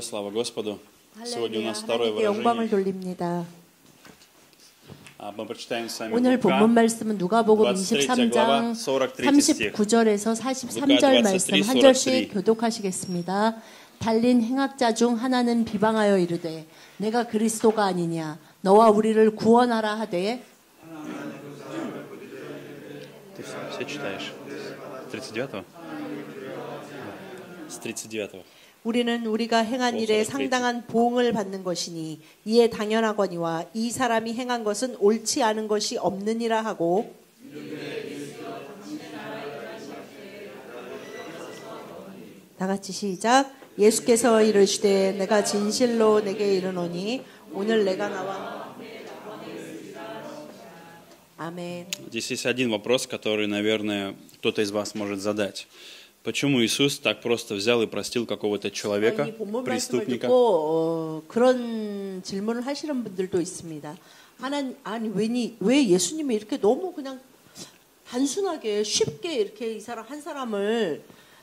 слава Господу. Сегодня у 할렐루야, нас второе 하나님께 영광을 выражение. 돌립니다. Мы прочитаем с вами 오늘 본문 Лука, 말씀은 누가복음 23 глава, 23장 43 стих. 39절에서 43절 말씀 한 절씩 교독하시겠습니다. 달린 행악자 중 하나는 비방하여 이르되 내가 그리스도가 아니냐 너와 우리를 구원하라 하되. Ты все читаешь? С 39-го? С 39-го. 우리는 우리가 행한 일에 상당한 보응을 받는 것이니 이에 당연하거니와 이 사람이 행한 것은 옳지 않은 것이 없느니라 하고. 다 같이 시작. 예수께서 이르시되 내가 진실로 내게 이르노니 오늘 내가 나와. 아멘. Здесь есть один вопрос, который, наверное, кто-то из вас может задать. Почему Иисус так просто взял и простил какого-то человека, преступника? 그런 질문을 하시는 분들도 있습니다. 왜 예수님이 이렇게 너무 그냥 단순하게 쉽게 이렇게 이 사람 한 사람을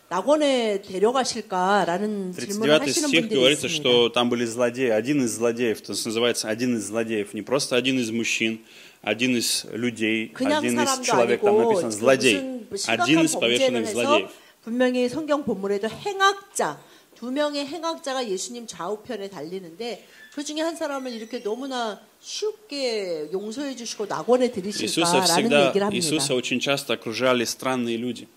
낙원에 데려가실까라는 질문을 39 하시는 стих 분들이 говорится, 있습니다. что там были злодеи, один из злодеев, то есть называется один из злодеев, не просто один из мужчин, один из людей, один из человек, там написано злодей, один из повешенных злодеев. 분명히 성경 본문에도 행악자, 두 명의 행악자가 예수님 좌우편에 달리는데 그 중에 한 사람을 이렇게 너무나 쉽게 용서해 주시고 낙원에 들이실까라는 얘기를 합니다. Иисуса очень часто окружали странные люди.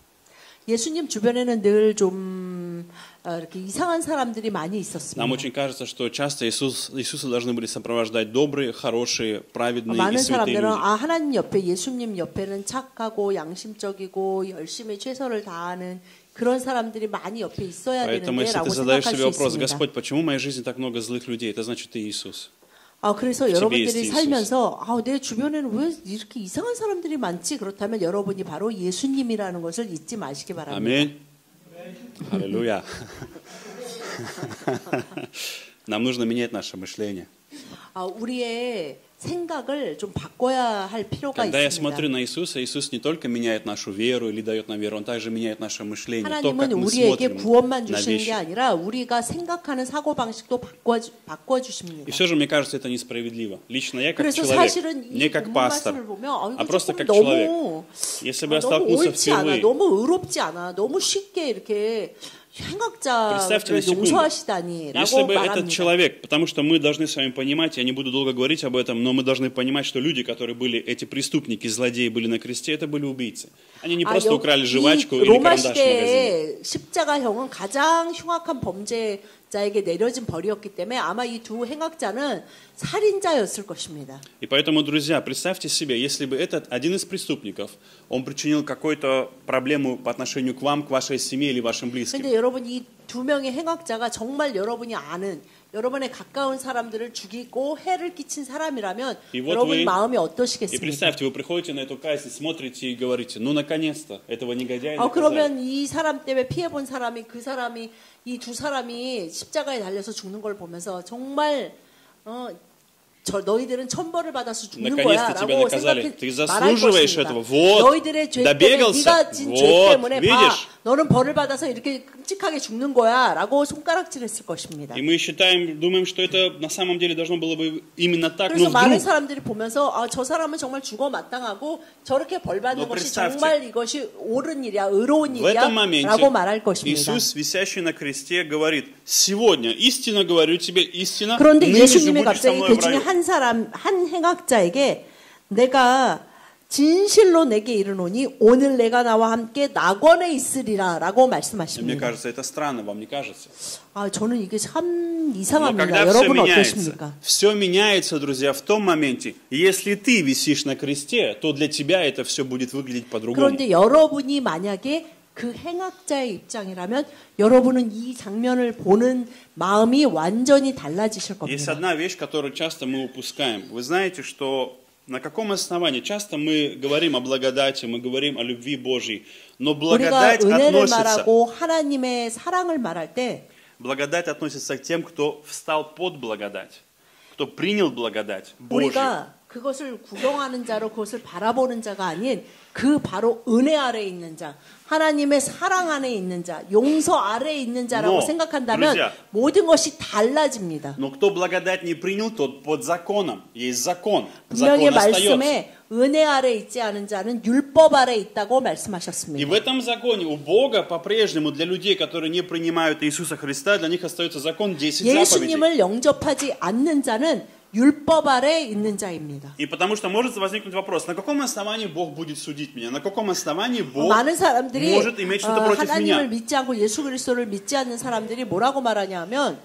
예수님 주변에는 늘 좀 이렇게 이상한 사람들이 많이 있었습니다. Нам очень кажется, что часто Иисуса должны были сопровождать добрые, хорошие, праведные и 많은 святые 사람들은 люди. 하나님 옆에 예수님 옆에는 착하고 양심적이고 열심히 최선을 다하는 그런 사람들이 많이 옆에 있어야 Поэтому, если ты 되는데라고 задаешь 생각할 себе 수 вопрос, 있습니다. Господь, почему в моей жизни так много злых людей? Это значит, ты Иисус. 그래서 여러분들이 살면서 내 주변에는 왜 이렇게 이상한 사람들이 많지? 그렇다면 여러분이 바로 예수님이라는 것을 잊지 마시기 바랍니다. Аминь. Аллилуйя. Нам нужно менять наше мышление. 우리의 생각을 좀 바꿔야 할 필요가 Когда я 있습니다. смотрю на Иисуса, Иисус не только меняет нашу веру или дает нам веру, Он также меняет наше мышление. То, как 하나님은 мы 우리에게 смотрим 구원만 на 주시는 вещи. 게 아니라 우리가 생각하는 사고방식도 바꿔주십니다. И все же, мне кажется, это несправедливо. Лично я как 그래서 человек, 사실은 не 이 как 본문 пастор, 말씀을 보면 а просто как 너무 человек. Если бы я 너무 столкнулся 옳지 않아, впервые, 너무 의롭지 않아, 너무 쉽게 이렇게 행악자를 용서하시다니라고 если бы этот 말합니다. человек, потому что мы должны с вами понимать, я не буду долго говорить об этом, но мы должны понимать, что люди, которые были, эти преступники, злодеи были на кресте, это были убийцы. Они не просто украли жвачку или 로마 карандаш в магазине. 시대의 십자가형은 가장 흉악한 범죄자에게 내려진 벌이었기 때문에 아마 이 두 행악자는 살인자였을 것입니다. И поэтому, друзья, представьте себе, если бы этот один из преступников, он причинил какую-то проблему по отношению к вам, к вашей семье или вашим близким. 근데 여러분 이 두 명의 행악자가 정말 여러분이 아는 여러분의 가까운 사람들을 죽이고 해를 끼친 사람이라면 여러분 마음이 И 어떠시겠습니까? представьте, вы приходите на эту казнь, смотрите и говорите, ну наконец-то, этого негодяя 그러면 наказали. 이 사람 때문에 피해본 사람이 그 사람이 이 두 사람이 십자가에 달려서 죽는 걸 보면서 정말 너희들은 천벌을 받아서 죽는 거야 라고 생각해 말할 것입니다. 너희들의 죄 때문에 네가 진 죄 때문에 너는 벌을 받아서 이렇게 끔찍하게 죽는 거야 라고 손가락질했을 것입니다. И мы думаем, что это на самом деле должно было бы именно так, но 그래서 많은 вдруг, 사람들이 보면서 저 사람은 정말 죽어 마땅하고 저렇게 벌 받는 것이 정말 이것이 옳은 일이야, 의로운 в этом 일이야 라고 말할 моменте 것입니다. Иисус, висящий на кресте, говорит, сегодня истинно говорю тебе, истинно, 그런데 ныне же 예수님이 будешь со 갑자기 мной 그 в 중에 раю. 한 행악자에게 내가 진실로 내게 이르노니 오늘 내가 나와 함께 낙원에 있으리라 라고 Мне 말씀하십니다. кажется, это странно, вам не кажется? 저는 이게 참 Но 이상합니다. когда 여러분 어떠십니까? все меняется, друзья, в том моменте, если ты висишь на кресте, то для тебя это все будет выглядеть по-другому. 그런데 여러분이 만약에 그 행악자의 입장이라면 여러분은 이 장면을 보는 마음이 완전히 달라지실 Есть 겁니다. одна вещь, которую часто мы упускаем. Вы знаете, что на каком основании? Часто мы говорим о благодати, мы говорим о любви Божьей, но 우리가 благодать 은혜를 относится, 말하고 하나님의 사랑을 말할 때 благодать относится к тем, кто встал под благодать, кто принял благодать Божью. 우리가 그것을 구경하는 자로 그것을 바라보는 자가 아닌 그 바로 은혜 아래에 있는 자, 하나님의 사랑 안에 있는 자, 용서 아래에 있는 자라고 생각한다면 모든 것이 달라집니다. Но кто благодать не принял, тот под законом. Есть закон. 분명히 말씀에 은혜 아래에 있지 않은 자는 율법 아래에 있다고 말씀하셨습니다. И в этом законе у Бога по-прежнему для людей, которые не принимают Иисуса Христа, для них остается закон 10 заповедей. 예수님을 영접하지 않는 자는 율법 아래에 있는 자입니다. И потому что может возникнуть вопрос, на каком основании Бог будет судить меня? На каком основании Бог 많은 사람들이 может иметь что-то против меня? 하나님을 믿지 않고 예수 그리스도를 믿지 않는 사람들이 뭐라고 말하냐면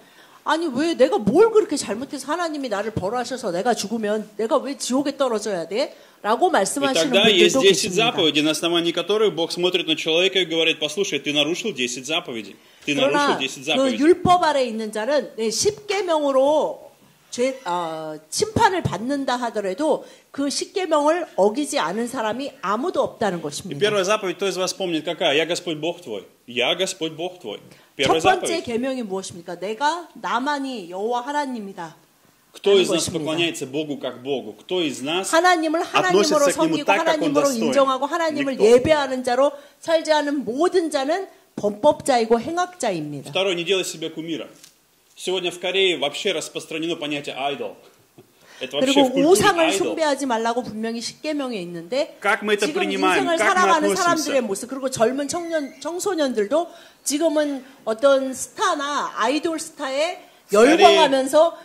아니 왜 내가 뭘 그렇게 잘못해서 하나님이 나를 벌하셔서 내가 죽으면 내가 왜 지옥에 떨어져야 돼? 라고 말씀하시는 분들도 есть 10 계십니다. заповедей, на основании которых Бог смотрит на человека и говорит, послушай, ты нарушил 10 заповедей. Ты нарушил 10 заповедей. 그 율법 아래에 있는 자는 10계명으로 심판을 받는다 하더라도 그 10계명을 어기지 않은 사람이 아무도 없다는 것입니다. Первая заповедь, кто из вас помнит какая? Я Господь Бог твой. Я Господь Бог твой. 첫 번째 계명이 무엇입니까? 내가 나만이 여호와 하나님이다. Кто из нас поклоняется Богу как Богу? Кто из нас 하나님을 하나님으로 섬기고 하나님으로 인정하고 하나님을 예배하는 자로 살지 않은 모든 자는 범법자이고 행악자입니다. Второе, не делай себе кумира. Сегодня в Корее вообще распространено понятие idol. 그리고 우상을 숭배하지 말라고 분명히 10계명에 있는데 지금 인생을 살아가는 사람들의 모습 그리고 젊은 청소년들도 지금은 어떤 스타나 아이돌 스타에 열광하면서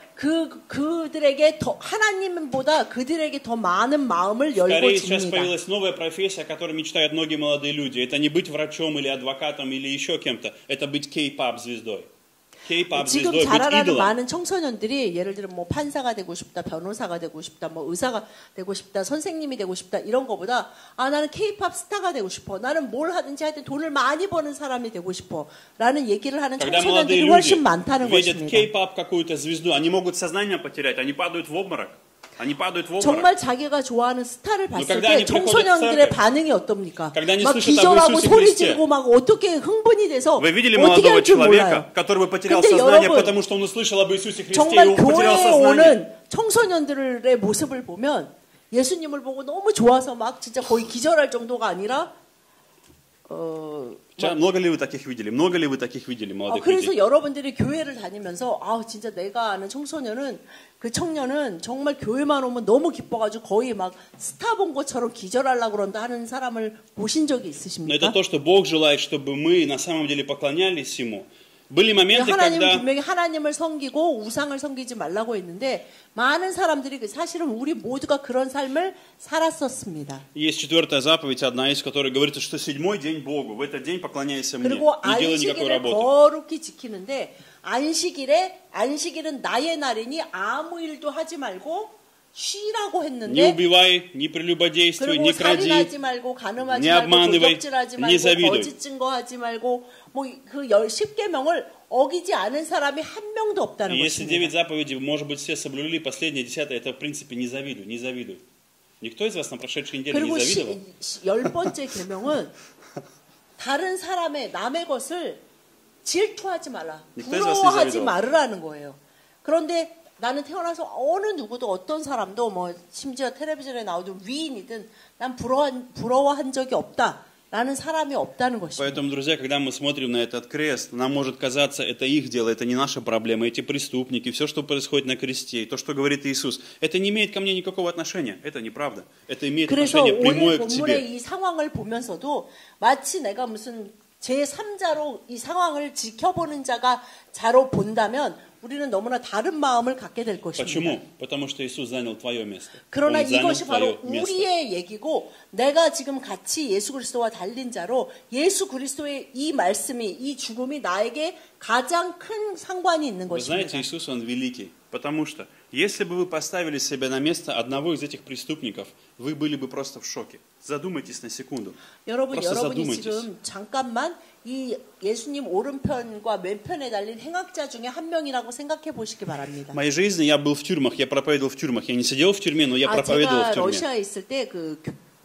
그들에게 더 하나님보다 그들에게 더 많은 마음을 열고 줍니다. сейчас 줍니다. появилась новая профессия, о которой мечтают многие молодые люди. Это не быть врачом или адвокатом или еще кем-то. Это быть K-pop звездой. 지금 자라나는 많은 청소년들이 예를 들어 뭐 판사가 되고 싶다, 변호사가 되고 싶다, 뭐 의사가 되고 싶다, 선생님이 되고 싶다 이런 거보다 아 나는 K-pop 스타가 되고 싶어, 나는 뭘 하든지 하여튼 돈을 많이 버는 사람이 되고 싶어라는 얘기를 하는 청소년들이 훨씬 많다는 것입니다. K-pop какую-то звезду, они могут сознание потерять, они падают в обморок. 정말 자기가 좋아하는 스타를 봤을 때 청소년들의 반응이 어떻습니까? 막 기절하고 소리 지르고 막 어떻게 흥분이 돼서 어떻게 할 줄 몰라요. 근데 여러분 정말 교회에 오는 청소년들의 모습을 보면 예수님을 보고 너무 좋아서 막 진짜 거의 기절할 정도가 아니라 много ли вы таких видели? Много ли вы таких видели, молодых 그래서 людей? 여러분들이 교회를 다니면서 진짜 내가 아는 청소년은 그 청년은 정말 교회만 오면 너무 기뻐가지고 거의 막 스타 본 것처럼 기절하려고 그런다 하는 사람을 보신 적이 있으십니까? Это то, что Бог желает, чтобы мы на самом деле поклонялись Ему. были моменты, 하나님은 분명히 하나님을 섬기고 우상을 섬기지 말라고 했는데 많은 사람들이 사실은 우리 모두가 그런 삶을 살았었습니다. Есть четвертая заповедь, одна из которых говорится, что седьмой день Богу, в этот день поклоняйся мне, 그리고 не делай никакой 안식일을 работы. 거룩히 지키는데 안식일은 나의 날이니 아무 일도 하지 말고 쉬라고 했는데 Не убивай, не прелюбодействуй, не кради, 살인하지 말고 가늠하지 не 말고 обманывай, 도적질하지 не 말고 завидуй. 거짓 증거하지 말고 뭐 그 10계명을 어기지 않은 사람이 한 명도 없다는 Если 9 것입니다. заповедей, может быть, все соблюли, последняя 10, это в принципе не завидуй, не завидуй. Никто из вас на прошедшей неделе не 그리고 завидовал? 10번째 계명은 다른 사람의 남의 것을 질투하지 말라. 부러워하지 말으라는 거예요. 그런데 나는 태어나서 어느 누구도 어떤 사람도 뭐 심지어 텔레비전에 나오던 위인이든 난 부러워한 적이 없다라는 사람이 없다는 것입니다. Поэтому, друзья, когда мы смотрим на этот крест, нам может казаться, это их дело, это не наша проблема, эти преступники, все, что происходит на кресте, и то, что говорит Иисус, это не имеет ко мне никакого отношения. Это неправда. Это имеет отношение прямое к тебе. 그래서 오늘 본문의 이 상황을 보면서도 마치 내가 무슨 제3자로 이 상황을 지켜보는 자로 본다면 우리는 너무나 다른 마음을 갖게 될 것입니다. Почему? Потому что Иисус занял твое место. 그러나 이것이 바로 우리의 얘기고 내가 지금 같이 예수 그리스도와 달린 자로 예수 그리스도의 이 말씀이 이 죽음이 나에게 가장 큰 상관이 있는 Вы 것입니다. знаете, Иисус, Он великий. Потому что, если бы вы поставили себя на место одного из этих преступников, вы были бы просто в шоке. Задумайтесь на секунду. 여러분이 지금 잠깐만 이 예수님 오른편과 왼편에 달린 행악자 중에 한 명이라고 생각해 보시기 바랍니다. В моей жизни я был в тюрьмах, я проповедовал в тюрьмах. Я не сидел в тюрьме, но я проповедовал в 제가 тюрьме. 러시아에 있을 때 그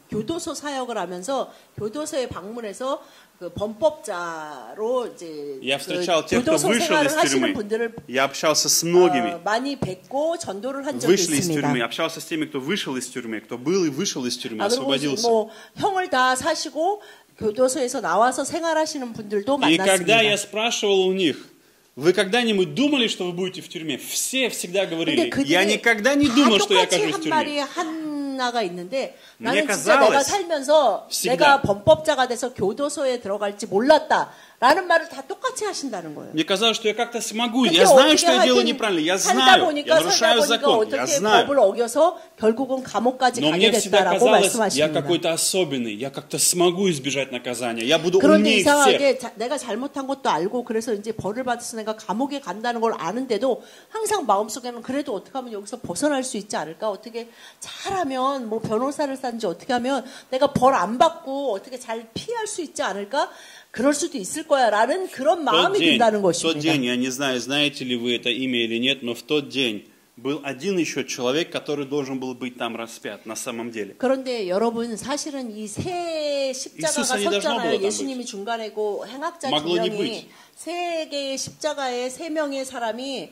교도소 사역을 하면서 교도소에 방문해서 그 범법자로 이제 Я встречал тех, кто 교도소 вышел 생활을 из 하시는 тюрьмы. 분들을 Я общался с многими. 많이 뵙고 전도를 한 적이 Вышли из 있습니다. тюрьмы. Общался с теми, кто вышел из тюрьмы, кто был и вышел из тюрьмы, 그리고 освободился. 뭐 형을 다 사시고 교도소에서 나와서 생활하시는 분들도 И когда я 만났습니다. спрашивал у них, вы когда-нибудь думали, что вы будете в тюрьме? Все всегда говорили, 근데 я 그들이 никогда не 다 думал, что я 똑같이 окажусь в 한 тюрьме. 말이 하나가 있는데 Мне 나는 진짜 내가 казалось 살면서 всегда. 내가 범법자가 돼서 교도소에 들어갈지 몰랐다라는 말을 다 똑같이 하신다는 거예요. Мне казалось, что я как-то смогу. 근데 Я знаю, 어떻게 что я делаю 하여튼 неправильно. Я 살다 знаю. Я 보니까 нарушаю закон. Я 어떻게 знаю. 법을 어겨서 결국은 감옥까지 Но 가게 мне всегда 됐다라고 казалось, я 말씀하십니다. какой-то особенный. Я как-то смогу избежать наказания. Я буду 그런데 умнее всех. 이상하게 내가 잘못한 것도 알고 그래서 이제 벌을 받아서 내가 감옥에 간다는 걸 아는데도 항상 마음속에는 그래도 어떻게 하면 여기서 벗어날 수 있지 않을까? 어떻게 잘하면 뭐 변호사를 싼지 어떻게 하면 내가 벌 안 받고 어떻게 잘 피할 수 있지 않을까? 그럴 수도 있을 거야라는 그런 마음이 든다는 В тот 것입니다. день, я не знаю, знаете ли вы это имя или нет, но в тот день был один еще человек, который должен был быть там распят на самом деле. 그런데 여러분 사실은 이 세 십자가가 이수스 아니 должно было 섰잖아요. там 예수님이 중간에고 행악자 두 Могло не 명이 быть. 세 개의 십자가에 세 명의 사람이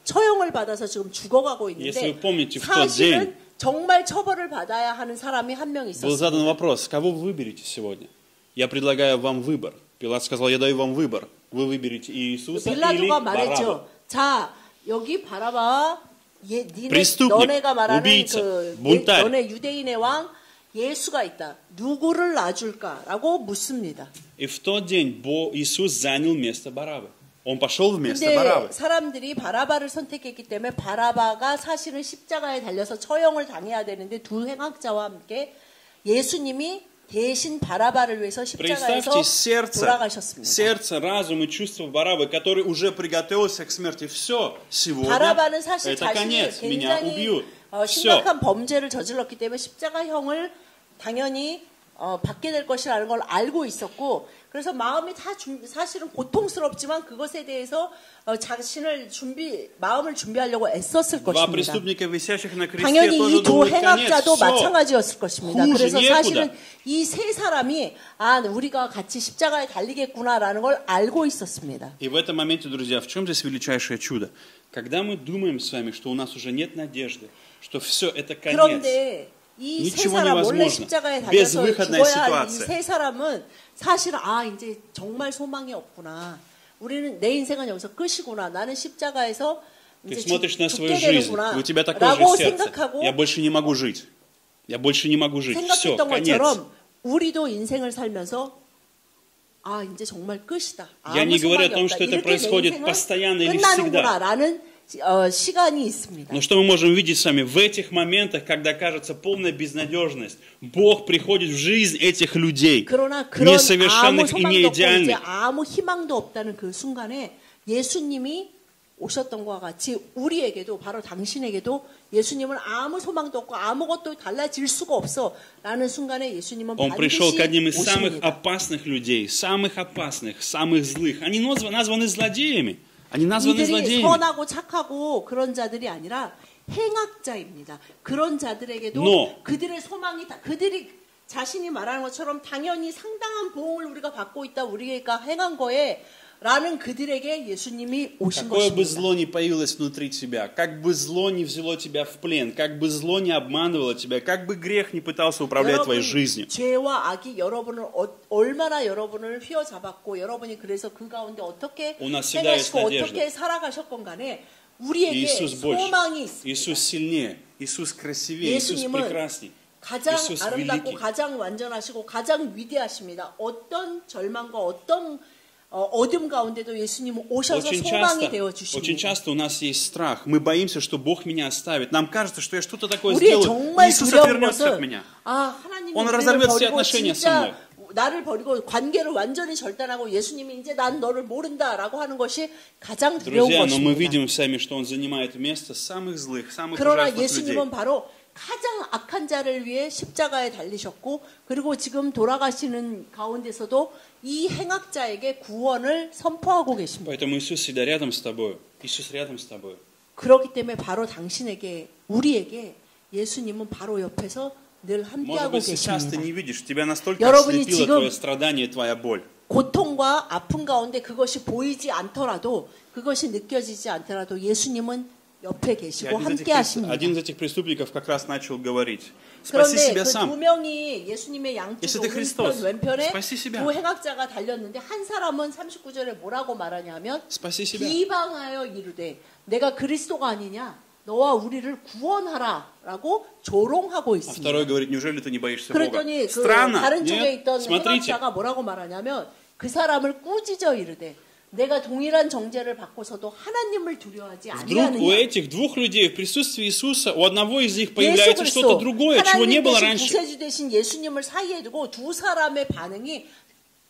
처형을 받아서 지금 죽어가고 Если 있는데 вы помните, в тот 사실은 день 정말 처벌을 받아야 하는 사람이 한 명 был 있었어요. задан вопрос, кого вы выберете сегодня? Я предлагаю вам выбор. Пилат сказал, я даю вам выбор. Вы выберете Иисуса или 빌라도가 Бараба. 말했죠. 자 여기 바라바 преступник, 너네가 말하는 убийца, 그 бунтарь. 너네 유대인의 왕 예수가 있다. 누구를 놔줄까라고 묻습니다. И в тот день Иисус занял место Барабы. Он пошел вместо 근데 Барабы. 사람들이 바라바를 선택했기 때문에 바라바가 사실은 십자가에 달려서 처형을 당해야 되는데 두 행악자와 함께 예수님이 대신 바라바를 위해서 십자가에서 Представьте 돌아가셨습니다. сердце, разум и чувство Барабы, который уже приготовился к смерти. Все, сегодня 바라바는 사실 это 자신이 конец, меня 굉장히 убьют. Все. 심각한 범죄를 저질렀기 때문에 십자가형을 당연히 받게 될 것이라는 걸 알고 있었고 그래서 마음이 다 사실은 고통스럽지만 그것에 대해서 자신을 마음을 준비하려고 애썼을 Два 것입니다. преступника, висящих на кресте, 당연히 тоже 이 두 думают, конец, 행악자도 все. 마찬가지였을 것입니다. 후지, 그래서 예쁘다. 사실은 이 세 사람이 우리가 같이 십자가에 달리겠구나라는 걸 알고 있었습니다. И в этом моменте, друзья, в чем здесь величайшее чудо? Когда мы думаем с вами, что у нас уже нет надежды, что все, это конец. 그런데 이 세 Ничего 사람 원래 невозможно. 십자가에 Без 달려서 выходной 죽어야 할 이 ситуации. 세 사람은 사실은 이제 정말 소망이 없구나. 우리는 내 인생은 여기서 끝이구나. 나는 십자가에서 Ты 이제 смотришь на свою 죽게 жизнь, 되는구나. у тебя такое же 라고 сердце. 생각하고 Я больше не могу жить. Я больше не могу жить. Все, 생각했던 конец. 것처럼 우리도 인생을 살면서 이제 정말 끝이다. Я не 아무 говорю о 소망이 том, 없다. что это 이렇게 내 происходит 인생은 постоянно или всегда. 끝나는구나라는 시간이 있습니다. Но что мы можем видеть с вами? В этих моментах, когда кажется полная безнадежность, Бог приходит в жизнь этих людей, 그러나 그런 아무 несовершенных и 소망도 없고 이제 неидеальных. 아무 희망도 없다는 그 순간에 예수님이 오셨던 것과 같이 우리에게도 바로 당신에게도 예수님은 아무 소망도 없고 아무것도 달라질 수가 없어 라는 순간에 예수님은 Он пришел 반드시 к одним из самых 오십니다. опасных людей, самых опасных, самых злых. Они названы злодеями. Они названы 이들이 злодеями. 선하고 착하고 그런 자들이 아니라 행악자입니다. 그런 자들에게도 No. 그들의 소망이 그들이 자신이 말하는 것처럼 당연히 상당한 보응을 우리가 받고 있다. 우리가 행한 거에 라는 그들에게 예수님이 오신 Какое бы 것입니다. зло ни появилось внутри тебя, как бы зло ни взяло тебя в плен, как бы зло ни обманывало тебя, как бы грех не пытался управлять твоей жизнью. 죄와 악이 여러분을 얼마나 여러분을 휘어잡았고 여러분이 그래서 그 가운데 어떻게 У нас всегда есть 행하시고 надежда. 어떻게 살아가셨건 간에 우리에게 Иисус больше, 소망이 있습니다. Иисус сильнее, Иисус красивее, Иисус 예수님은 прекрасней, 가장 Иисус 아름답고 великий. 가장 완전하시고 가장 위대하십니다. 어떤 절망과 어떤 어둠 가운데도 예수님은 오셔서 소망이 되어 Очень 주십니다. часто у нас есть страх. Мы боимся, что Бог меня оставит. Нам кажется, что я что-то такое 우리의 сделаю, и 정말 Иисус 두려운 отвернется от 것은 меня. 하나님이 Он 우리를 разорвет все 버리고 отношения со 진짜 мной. 나를 버리고 관계를 완전히 절단하고 예수님이 이제 난 너를 모른다라고 하는 것이 가장 두려운 Друзья, но мы 것입니다. видим сами, что Он занимает место самых злых, самых 그러나 ужасных людей. 예수님은 바로 가장 악한 자를 위해 십자가에 달리셨고 그리고 지금 돌아가시는 가운데서도 이 행악자에게 구원을 선포하고 계십니다. Поэтому Иисус всегда рядом с тобой. Иисус рядом с тобой. 그렇기 때문에 바로 당신에게 우리에게 예수님은 바로 옆에서 늘 Может 함께하고 быть, сейчас ты 계십니다. не видишь, тебя настолько 여러분이 ослепило 지금 твое страдание и твоя боль. 고통과 아픔 가운데 그것이 보이지 않더라도 그것이 느껴지지 않더라도 예수님은 옆에 계시고 함께 하십니다. Один из этих преступников как раз начал говорить: спаси 그런데 себя 그 두 сам. 명이 예수님의 양쪽 Если ты Христос, 오른편 왼편에 спаси себя. 두 행악자가 달렸는데 한 사람은 39절에 뭐라고 말하냐면 Спаси себя. 비방하여 이르되 내가 그리스도가 아니냐 너와 우리를 구원하라라고 조롱하고 А второй 있습니다. говорит: неужели ты не боишься Бога? 그랬더니 그 Странно. 다른 쪽에 Нет? 있던 Смотрите. 행악자가 뭐라고 말하냐면 그 사람을 꾸짖어 이르되 내가 동일한 정죄를 받고서도 하나님을 두려워하지 Вдруг у 아니하느냐. этих двух людей в присутствии Иисуса, у одного из них 예수 появляется что-то 그리스도 другое, чего не 하나님 было 대신 раньше. 구세주 대신 예수님을 사이에 두고 두 사람의 반응이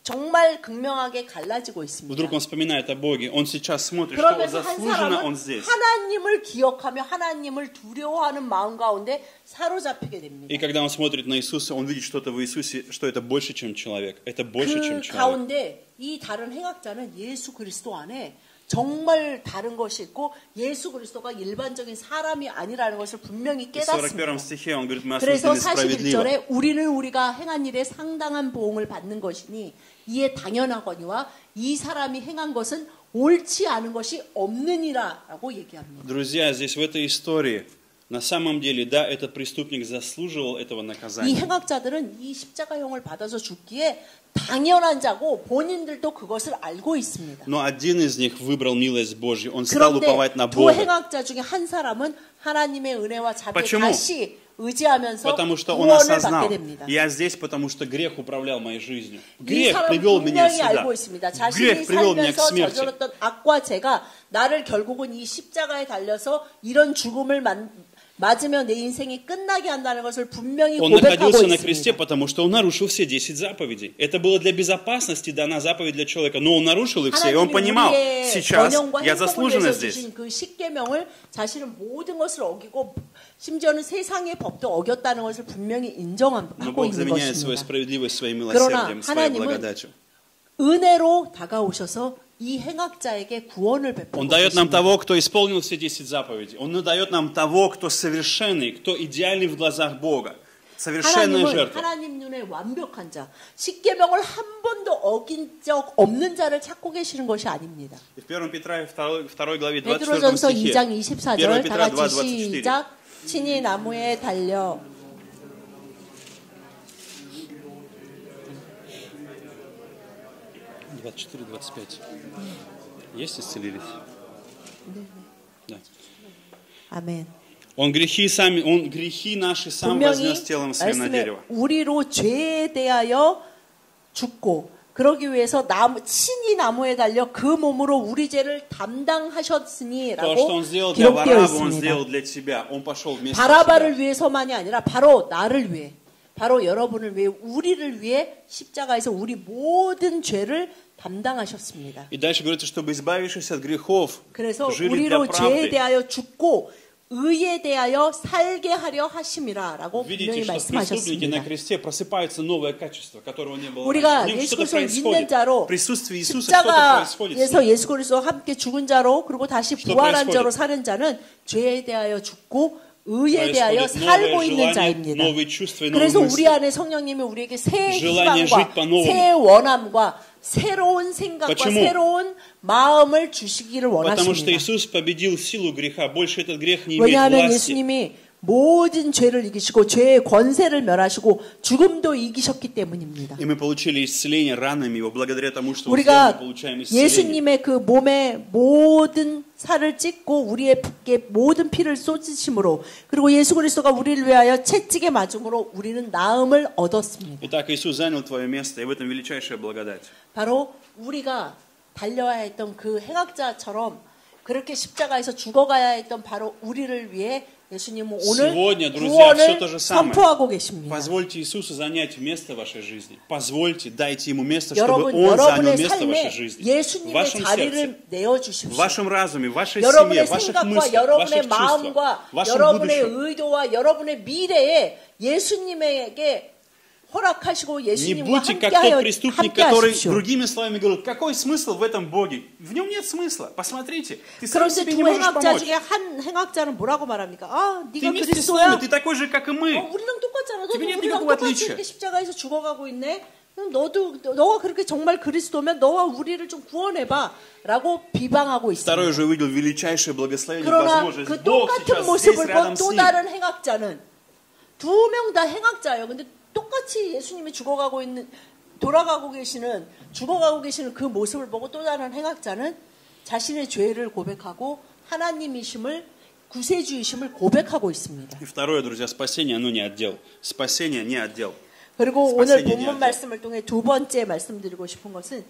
정말 극명하게 갈라지고 있습니다. Вдруг он вспоминает о Боге, он сейчас смотрит, что 그러면서 한 заслуженно он 사람은 здесь. 하나님을 기억하며 하나님을 두려워하는 마음 가운데 사로잡히게 됩니다. И когда он смотрит на Иисуса, он видит что-то в Иисусе, что это больше, чем человек. Это больше, чем 그 человек. 가운데 이 다른 행악자는 예수 그리스도 안에 정말 다른 것이 있고 예수 그리스도가 일반적인 사람이 아니라는 것을 분명히 В 깨닫습니다. 41 стихе он говорит: мы 그래서 осуждены справедливо. 41절에 우리는 우리가 행한 일에 상당한 보응을 받는 것이니 이에 당연하거니와 이 사람이 행한 것은 옳지 않은 것이 없느니라라고 얘기합니다. Друзья, здесь в этой истории, на самом деле, да, этот преступник заслуживал этого 이 наказания. 행악자들은 이 십자가형을 받아서 죽기에 당연한 자고 본인들도 그것을 알고 있습니다. Но один из них выбрал милость Божью, он стал 그런데 уповать на 두 Бога. 행악자 중에 한 사람은 하나님의 은혜와 자비에 Почему? 다시 의지하면서 Потому что он 구원을 осознал: 받게 됩니다. я здесь, потому что грех управлял моей жизнью. 이 Грех 사람은 привел меня 분명히 сюда. 알고 있습니다. 자신이 Грех привел меня к 살면서 смерти. 저질렀던 악과 죄가 나를 결국은 이 십자가에 달려서 이런 죽음을 맞으며 내 인생이 끝나게 한다는 것을 분명히 Он 고백하고 находился на кресте, 있습니다. потому что он нарушил все 10 заповедей. Это было для безопасности дана заповедь для человека, но он нарушил их все, и он 하나님이 понимал: 우리의 сейчас 번영과 я 행복을 заслуженно 위해서 здесь. 주신 그 십계명을 자신은 모든 것을 어기고 심지어는 세상의 법도 어겼다는 것을 분명히 Но 인정하고 Бог 있는 заменяет свою 것입니다. справедливость своим 그러나 милосердием, своей 하나님은 благодатью. 은혜로 다가오셔서 이 행악자에게 구원을 베풀고 Он дает нам 계십니다. того, кто исполнил все 10 заповедей. Он дает нам того, кто совершенный, кто идеальный в глазах Бога. Совершенная 하나님은 жертва. 하나님 눈에 완벽한 자, 십계명을 한 번도 어긴 적 없는 자를 찾고 계시는 것이 아닙니다. И в 1 Петра 2 главе 24 베드로전서 стихе. 2장 1 24절 다 Петра 같이 2:24. 시작. 친히 나무에 달려 24-25. Есть исцелились? Да. 아멘. Он грехи наши сам 분명히 вознес телом своим на 말씀에 дерево. 우리로 죄에 대하여 죽고 그러기 위해서 친히 나무에 달려 그 몸으로 우리 죄를 То, что 담당하셨으니라고 он сделал для 기록되어 Варава, он 있습니다. сделал для тебя. Он пошел вместе с 바라바를 тебя. 위해서만이 아니라 바로 나를 위해, 바로 여러분을 위해, 우리를 위해 십자가에서 우리 모든 죄를 담당하셨습니다. И дальше говорится, чтобы избавившись от грехов, 그래서 жили для 우리로 죄에 правды. 대하여 죽고 의에 대하여 살게 하려 하심이라라고 Видите, 분명히 что в преступнике на 말씀하셨습니다. кресте просыпается новое качество, которого не было 우리가 раньше. В нем 예수 что-то 그리스도를 믿는 происходит. 자로 В присутствии Иисуса что-то происходит. с 십자가에서 ним. 예수 그리스도와 함께 죽은 자로 그리고 다시 Что 부활한 происходит? 자로 사는 자는 죄에 대하여 죽고 의에 대하여 Происходит 살고 новое 있는 желание, 자입니다. новые чувства и новые 그래서 우리 мысли. 안에 성령님이 우리에게 새 Желание 희망과 жить по-новому. 새 원함과 새로운 생각과 Почему? 새로운 마음을 주시기를 Потому что 원하십니다. Иисус победил силу греха. Больше этот грех не имеет 왜냐하면 власти. 예수님이 모든 죄를 이기시고 죄의 권세를 멸하시고 죽음도 이기셨기 때문입니다. И мы получили исцеление ранами Его, благодаря тому, что 우리가 мы получаем исцеление. 예수님의 그 몸에 모든 살을 찢고 우리에게 모든 피를 쏟으심으로 그리고 예수 그리스도가 우리를 위하여 채찍에 맞음으로 우리는 나음을 얻었습니다. Итак, Иисус занял твое место, и в этом величайшая благодать. 바로 우리가 달려야 했던 그 행악자처럼 그렇게 십자가에서 죽어가야 했던 바로 우리를 위해 예수님은 오늘 Сегодня, друзья, все то 구원을 же самое. 선포하고 계십니다. Позвольте Иисусу занять место в вашей жизни. Позвольте, дайте Ему место, чтобы 여러분, Он занял 여러분의 место в вашей 삶에 жизни. В 예수님의 вашем сердце, 자리를 내어주십시오. в вашем разуме, в вашей семье, 여러분의 в ваших 생각과 мыслях, в 여러분의 ваших чувствах, 마음과 в вашем 여러분의 будущем. 의도와 여러분의 미래에 예수님에게 허락하시고 Не 예수님과 будьте как тот 함께 преступник, который, 하십시오. другими словами, говорил, какой смысл в этом Боге? В нем нет смысла. Посмотрите, ты сам 그런데 себе 두 не можешь 행악자 помочь. 중에 한 행악자는 뭐라고 말합니까? 아, Ты 네가 вместе с 그리스도야? нами, ты такой же, как и мы. 우리랑 똑같잖아. 너도 тебе нет 우리랑 никакого 똑같이 отличия. 이렇게 십자가에서 죽어가고 있네. 그럼 너가 그렇게 정말 그리스도면 너와 우리를 좀 구원해봐라고 비방하고 Второй 있습니다. же увидел величайшее благословение, 그러나 возможность. 그 Бог 똑같은 сейчас здесь 모습을 рядом 본 с 또 ним. 다른 행악자는 두 명 다 행악자예요. 근데 똑같이 예수님이 돌아가고 계시는 그 모습을 보고 또 다른 행악자는 자신의 죄를 고백하고 하나님이심을 구세주이심을 고백하고 있습니다. И второе, друзья, спасение, оно не отдел. Спасение не отдел. 그리고 오늘 스파세니아 본문 말씀을 통해 두 번째 말씀드리고 싶은 것은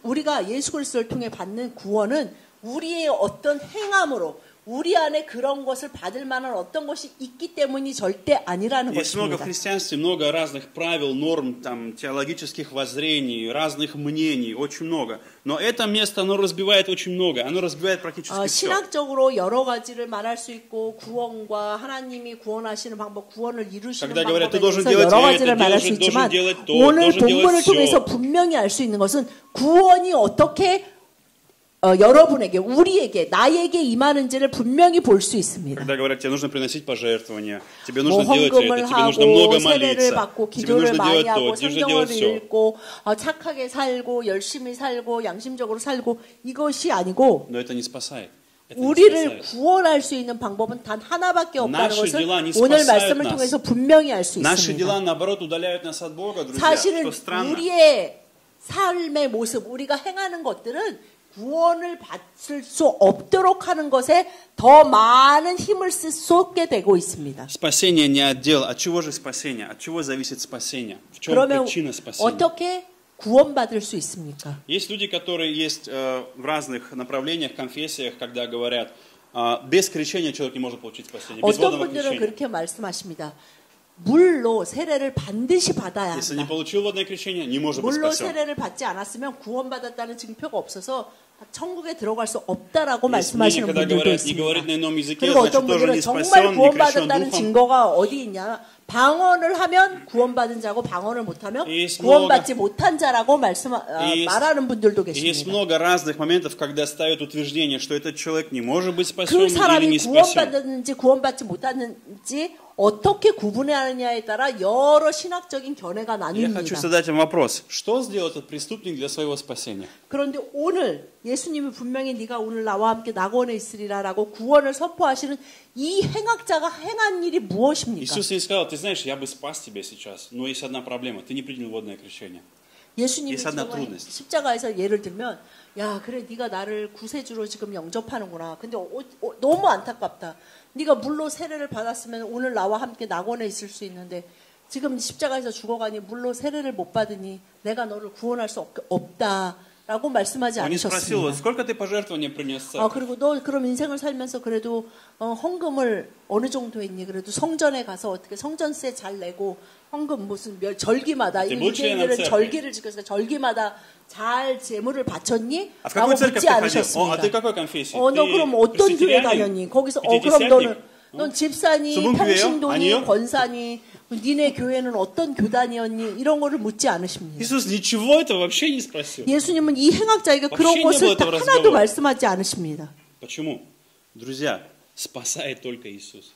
우리가 예수 그리스도를 통해 받는 구원은 우리의 어떤 행함으로 우리 안에 그런 것을 받을 만한 어떤 것이 있기 때문이 절대 아니라는 Есть много в 것입니다. христианстве, много разных правил, норм, там, теологических воззрений, разных мнений, очень много. Но это место, оно разбивает очень много. Оно разбивает практически все. 신학적으로 여러 가지를 말할 수 있고 구원과 하나님이 구원하시는 방법, 구원을 이루시는 Когда говорят, ты 방법에 должен 대해서 делать 여러 это, 가지를 말할 수 должен 있지만 делать то, 오늘 должен делать 본문을 всё. 통해서 분명히 알 수 있는 것은 구원이 어떻게 여러분에게, 우리에게, 나에게 임하는지를 분명히 볼 수 있습니다. Когда говорят, тебе нужно приносить пожертвования, тебе 뭐 нужно делать 헌금을 это, тебе нужно много 하고 세례를 молиться, 받고 тебе 기도를 нужно 많이 делать 하고 то, тебе нужно 성경을 делать все. 읽고 착하게 살고 열심히 살고 양심적으로 살고 이것이 아니고 Но это не спасает. Это не 우리를 спасает. 구원할 수 있는 방법은 단 하나밖에 없다는 Наши 것을 дела не 오늘 спасают 말씀을 нас. 통해서 분명히 알 수 Наши 있습니다. дела, наоборот, удаляют нас от Бога, друзья. 사실은 Что странно. 우리의 삶의 모습, 우리가 행하는 것들은 구원을 받을 수 없도록 하는 것에 더 많은 힘을 쏟게 되고 있습니다. Спасение не отдел. От чего же спасение? От чего зависит спасение? В чем 그러면 причина спасения? 어떻게 구원받을 수 있습니까? Есть люди, которые есть в разных направлениях, конфессиях, когда говорят, без крещения человек не может получить спасение, без 어떤 водного 분들은 крещения. 그렇게 말씀하십니다. 물로 세례를 반드시 받아야 Если не 한다. получил водное крещение, не может быть 물로 спасен. 세례를 받지 않았으면 구원받았다는 증표가 없어서 천국에 들어갈 수 없다라고 Есть мнение, 말씀하시는 когда 분들도 говорят, не 있습니다. говорит на ином языке, 그리고 значит 어떤 тоже 분들은 не 정말 спасен, не крещен 구원받았다는 духом. 증거가 어디 있냐? 방언을 하면 구원받은 자고 방언을 못하면 Есть 구원받지 못한 자라고 Есть- 말하는 분들도 Есть 계십니다. много разных моментов, когда ставят утверждение, что этот человек не может быть 그 спасен или 사람이 не спасен. 구원받았는지 구원받지 못했는지 어떻게 구분하느냐에 따라 여러 신학적인 견해가 Я хочу 나뉩니다. задать вам вопрос. Что сделал этот преступник для своего спасения? 그런데 오늘 예수님이 분명히 네가 오늘 나와 함께 낙원에 있으리라라고 구원을 선포하시는 이 행악자가 행한 일이 무엇입니까? Иисус не сказал, ты знаешь, я бы спас тебя сейчас, но есть одна проблема, ты не принял водное крещение. 예수님이 Есть одна 지금 трудность. 십자가에서 예를 들면 야 그래 네가 나를 구세주로 지금 영접하는구나. 근데 너무 안타깝다. 네가 물로 세례를 받았으면 오늘 나와 함께 낙원에 있을 수 있는데 지금 십자가에서 죽어가니 물로 세례를 못 받으니 내가 너를 구원할 수 없다라고 말씀하지 Он не спросил, 않으셨습니다. сколько ты пожертвований принес в церковь? 그리고 너 그럼 인생을 살면서 그래도 헌금을 어느 정도 했니? 그래도 성전에 가서 어떻게 성전세 잘 내고 헌금 무슨 절기마다 ты был членом 유대인들은 церкви? 절기를 지켜서 절기마다 잘 제물을 바쳤니? А в 라고 какой церковь 묻지 ты ходил? А 않으셨습니다. ты какой конфессии? 너 그럼 어떤 교회 다녔니? 거기서 그럼 넌 집사니, 평신도니, 아니요? 권사니, 니네 교회는 어떤 교단이었니? 이런 거를 묻지 않으십니다. Иисус ничего этого вообще не спросил. 예수님은 이 행악자에게 그런 вообще не 것을 было этого 하나도 разговора. 말씀하지 않으십니다. Почему? Друзья, спасает только Иисус.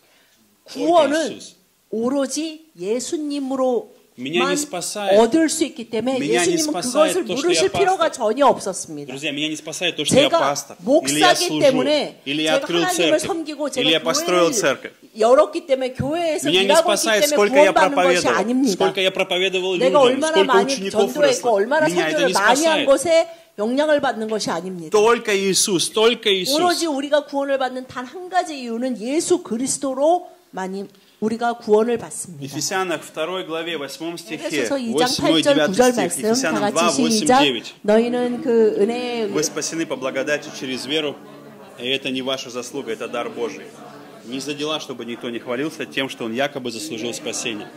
Только 구원은 Иисус. 오로지 예수님으로만 Меня не спасает. 얻을 수 있기 때문에 Меня не 예수님은 спасает 그것을 то, что 물으실 я 필요가 пастор. 전혀 없었습니다. Друзья, меня не спасает то, что я 제가 пастор, или я 목사기 служу, 때문에 или я 제가 открыл 하나님을 церковь, 섬기고 или я 제가 построил 교회를 церковь. 열었기 때문에 교회에서 Меня не 일하고 있기 спасает, 때문에 сколько я 구원받는 것이 проповедовал, 아닙니다. сколько я проповедовал 내가 людям, 얼마나 сколько 많이 учеников 전도했고 выросло. 얼마나 Меня это 설교를 не 많이 한 спасает. 것에 영향을 받는 것이 아닙니다. Только Иисус, только Иисус. 오로지 우리가 구원을 받는 단 한 가지 이유는 예수 그리스도로만이 우리가 구원을 받습니다. Ефесянах 2 главе 8 стихе, 에베소서 2장 8 8절 9 9절 стих, 말씀 다 Ефесянам 2, 같이 8, 시작. 9. 너희는 그 은혜의 Вы спасены по благодати через веру, и это не ваша заслуга, это дар Божий. Не за дела, чтобы никто не хвалился тем, что он якобы заслужил спасение.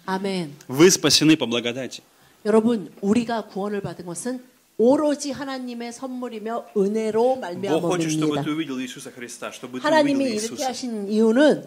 아멘. Вы спасены по благодати. 여러분, 우리가 구원을 받은 것은 오로지 하나님의 선물이며 은혜로 Бог хочет, чтобы 말미암음입니다. ты увидел Иисуса Христа, чтобы ты увидел 하나님이 이렇게 Иисуса. 하신 이유는